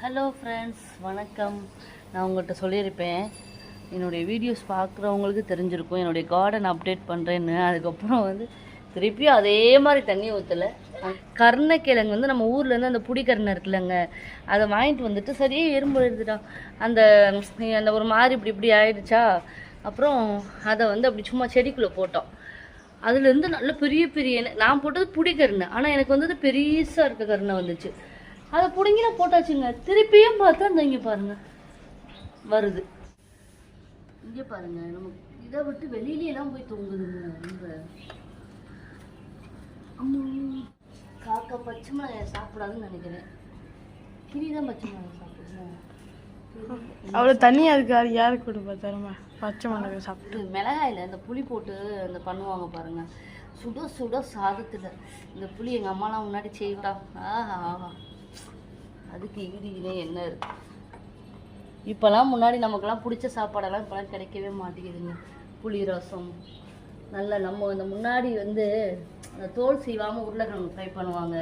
Hello friends, வணக்கம். நான் உங்கள்கிட்ட சொல்லியிருப்பேன், என்னுடைய வீடியோஸ் பார்க்குறவங்களுக்கு தெரிஞ்சிருக்கும் என்னுடைய கார்டன் அப்டேட் பண்ணுறேன்னு. அதுக்கப்புறம் திருப்பியும் அதே மாதிரி தண்ணி ஊற்றலை. கருணைக்கிழங்கு நம்ம ஊர்லேருந்து அந்த புடிக்கருணை இருக்குல்லங்க, அதை வாங்கிட்டு வந்துட்டு சரியே எறும்பு எழுதுட்டான். அந்த அந்த ஒரு மாதிரி இப்படி ஆயிடுச்சா. அப்புறம் அதை அப்படி சும்மா செடிக்குள்ளே போட்டோம். அதுலேருந்து நல்ல பெரிய பெரிய நான் போட்டது புடிக்கருணை, ஆனால் எனக்கு பெருசாக இருக்க கருணை வந்துச்சு. அதை பிடுங்கினா போட்டாச்சுங்க. திருப்பியும் பார்த்தா அந்த இங்கே பாருங்க வருது. இங்கே பாருங்க, நம்ம இதை விட்டு வெளியிலாம் போய் தொங்குதுங்க. ரொம்ப காக்கா பச்சை மிளகாய் சாப்பிடாதுன்னு நினைக்கிறேன். கிரிதான் பச்சை மிளகாய் சாப்பிடுவோம். அவ்வளோ தண்ணியாக இருக்கு, அது யாருக்கு கொடுப்பா தரமா? பச்சை மிளகாய் சாப்பிட்டு மிளகாயில் இந்த புளி போட்டு பண்ணுவாங்க பாருங்க, சுட சுட சாதத்தில் இந்த புளி எங்கள் அம்மாலாம் முன்னாடி செய்வா. ஆஹா ஆஹா, அதுக்கு ஈடுனே என்ன இருக்கு. இப்போல்லாம் முன்னாடி நமக்கெல்லாம் பிடிச்ச சாப்பாடெல்லாம் இப்போலாம் கிடைக்கவே மாட்டேங்குதுங்க. புளி ரசம் நல்லா நம்ம இந்த முன்னாடி அந்த தோல் சீவாமல் உருளைக்கிழங்கு ஃப்ரை பண்ணுவாங்க,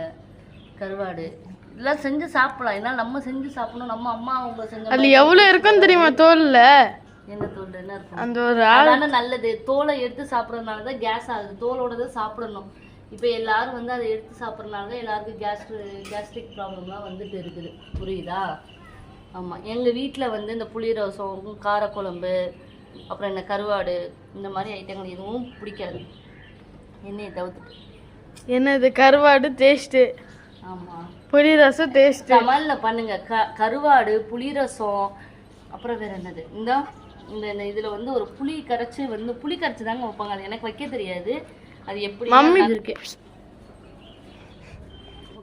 கருவாடு இதெல்லாம் செஞ்சு சாப்பிடலாம். ஏன்னா நம்ம செஞ்சு சாப்பிடணும். நம்ம அம்மா அவங்க செஞ்ச அது எவ்வளோ இருக்குன்னு தெரியுமா தோலில்? என்ன தோல் என்ன இருக்கும்? அந்த ஒரு நல்லது. தோலை எடுத்து சாப்பிட்றதுனால தான் கேஸ் ஆகுது. தோலோட தான் சாப்பிடணும். இப்போ எல்லாரும் அதை எடுத்து சாப்பிட்றதுனால தான் எல்லாருக்கும் கேஸ்ட்ரிக் ப்ராப்ளம்லாம் இருக்குது. புரியுதா? ஆமாம். எங்கள் வீட்டில் இந்த புளி ரசம், காரக்குழம்பு, அப்புறம் என்ன கருவாடு, இந்த மாதிரி ஐட்டங்கள் எதுவும் பிடிக்காது எண்ணெயை தவிர்த்துட்டு. என்ன இது கருவாடு டேஸ்ட்டு? ஆமாம். புளி ரசம் டேஸ்ட்டு சமையலில் பண்ணுங்க. கருவாடு, புளி ரசம், அப்புறம் வேறு என்னது, இந்த இதில் ஒரு புளி கரைச்சி புளி கரைச்சி தாங்க வைப்பாங்க. அது எனக்கு வைக்க தெரியாது. அது எப்படி இருக்கு.